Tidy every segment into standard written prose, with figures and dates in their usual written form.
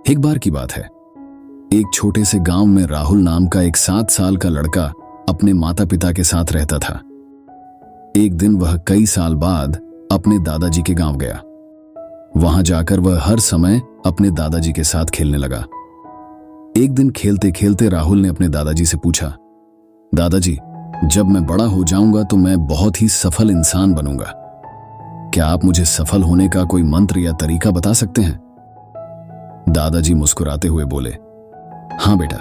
एक बार की बात है, एक छोटे से गांव में राहुल नाम का एक 7 साल का लड़का अपने माता पिता के साथ रहता था। एक दिन वह कई साल बाद अपने दादाजी के गांव गया। वहां जाकर वह हर समय अपने दादाजी के साथ खेलने लगा। एक दिन खेलते खेलते राहुल ने अपने दादाजी से पूछा, दादाजी, जब मैं बड़ा हो जाऊंगा तो मैं बहुत ही सफल इंसान बनूंगा। क्या आप मुझे सफल होने का कोई मंत्र या तरीका बता सकते हैं? दादाजी मुस्कुराते हुए बोले, हाँ बेटा,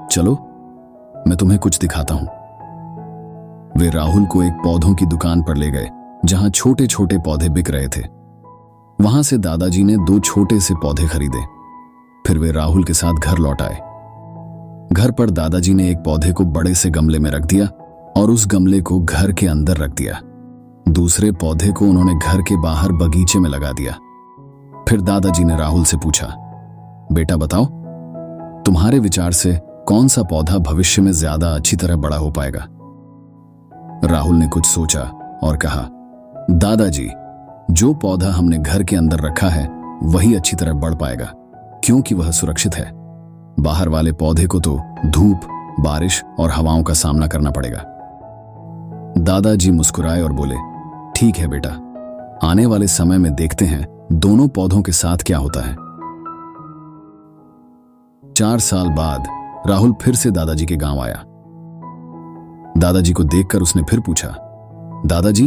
चलो मैं तुम्हें कुछ दिखाता हूं। वे राहुल को एक पौधों की दुकान पर ले गए जहां छोटे छोटे पौधे बिक रहे थे। वहां से दादाजी ने 2 छोटे से पौधे खरीदे। फिर वे राहुल के साथ घर लौट आए। घर पर दादाजी ने एक पौधे को बड़े से गमले में रख दिया और उस गमले को घर के अंदर रख दिया। दूसरे पौधे को उन्होंने घर के बाहर बगीचे में लगा दिया। फिर दादाजी ने राहुल से पूछा, बेटा बताओ, तुम्हारे विचार से कौन सा पौधा भविष्य में ज्यादा अच्छी तरह बड़ा हो पाएगा? राहुल ने कुछ सोचा और कहा, दादाजी, जो पौधा हमने घर के अंदर रखा है वही अच्छी तरह बढ़ पाएगा, क्योंकि वह सुरक्षित है। बाहर वाले पौधे को तो धूप, बारिश और हवाओं का सामना करना पड़ेगा। दादाजी मुस्कुराए और बोले, ठीक है बेटा, आने वाले समय में देखते हैं दोनों पौधों के साथ क्या होता है। 4 साल बाद राहुल फिर से दादाजी के गांव आया। दादाजी को देखकर उसने फिर पूछा, दादाजी,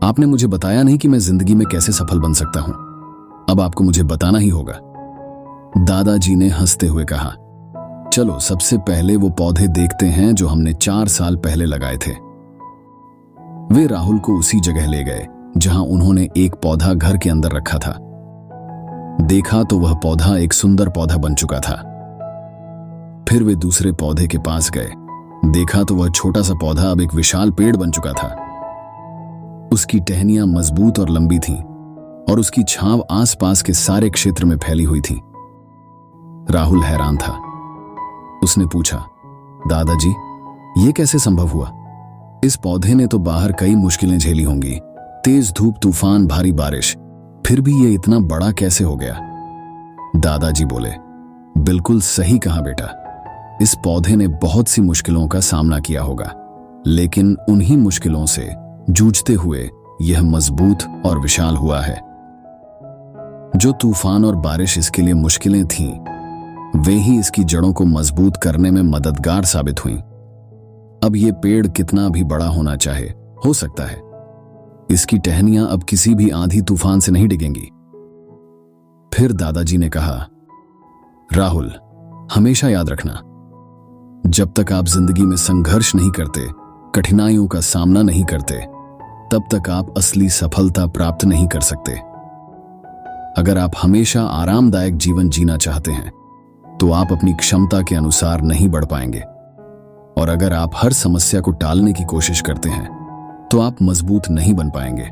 आपने मुझे बताया नहीं कि मैं जिंदगी में कैसे सफल बन सकता हूं। अब आपको मुझे बताना ही होगा। दादाजी ने हंसते हुए कहा, चलो सबसे पहले वो पौधे देखते हैं जो हमने 4 साल पहले लगाए थे। वे राहुल को उसी जगह ले गए जहां उन्होंने एक पौधा घर के अंदर रखा था। देखा तो वह पौधा एक सुंदर पौधा बन चुका था। फिर वे दूसरे पौधे के पास गए। देखा तो वह छोटा सा पौधा अब एक विशाल पेड़ बन चुका था। उसकी टहनियां मजबूत और लंबी थीं और उसकी छांव आसपास के सारे क्षेत्र में फैली हुई थी। राहुल हैरान था। उसने पूछा, दादाजी, ये कैसे संभव हुआ? इस पौधे ने तो बाहर कई मुश्किलें झेली होंगी, तेज धूप, तूफान, भारी बारिश, फिर भी ये इतना बड़ा कैसे हो गया? दादाजी बोले, बिल्कुल सही कहा बेटा, इस पौधे ने बहुत सी मुश्किलों का सामना किया होगा, लेकिन उन्हीं मुश्किलों से जूझते हुए यह मजबूत और विशाल हुआ है। जो तूफान और बारिश इसके लिए मुश्किलें थीं, वे ही इसकी जड़ों को मजबूत करने में मददगार साबित हुईं। अब ये पेड़ कितना भी बड़ा होना चाहे, हो सकता है। इसकी टहनियां अब किसी भी आंधी तूफान से नहीं डिगेंगी। फिर दादाजी ने कहा, राहुल, हमेशा याद रखना, जब तक आप जिंदगी में संघर्ष नहीं करते, कठिनाइयों का सामना नहीं करते, तब तक आप असली सफलता प्राप्त नहीं कर सकते। अगर आप हमेशा आरामदायक जीवन जीना चाहते हैं तो आप अपनी क्षमता के अनुसार नहीं बढ़ पाएंगे, और अगर आप हर समस्या को टालने की कोशिश करते हैं तो आप मजबूत नहीं बन पाएंगे।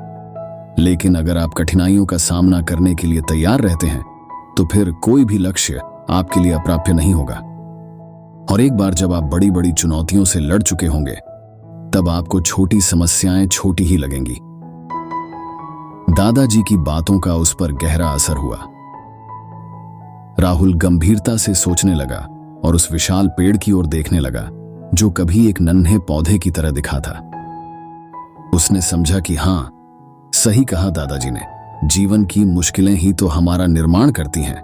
लेकिन अगर आप कठिनाइयों का सामना करने के लिए तैयार रहते हैं तो फिर कोई भी लक्ष्य आपके लिए अप्राप्य नहीं होगा। और एक बार जब आप बड़ी बड़ी चुनौतियों से लड़ चुके होंगे, तब आपको छोटी समस्याएं छोटी ही लगेंगी। दादाजी की बातों का उस पर गहरा असर हुआ। राहुल गंभीरता से सोचने लगा और उस विशाल पेड़ की ओर देखने लगा जो कभी एक नन्हे पौधे की तरह दिखा था। उसने समझा कि हां, सही कहा दादाजी ने, जीवन की मुश्किलें ही तो हमारा निर्माण करती हैं।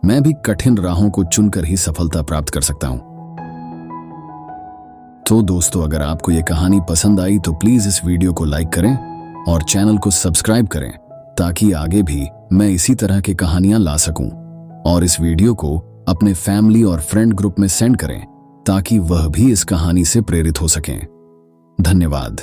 मैं भी कठिन राहों को चुनकर ही सफलता प्राप्त कर सकता हूं। तो दोस्तों, अगर आपको यह कहानी पसंद आई तो प्लीज इस वीडियो को लाइक करें और चैनल को सब्सक्राइब करें, ताकि आगे भी मैं इसी तरह की कहानियां ला सकूं। और इस वीडियो को अपने फैमिली और फ्रेंड ग्रुप में सेंड करें ताकि वह भी इस कहानी से प्रेरित हो सकें। धन्यवाद।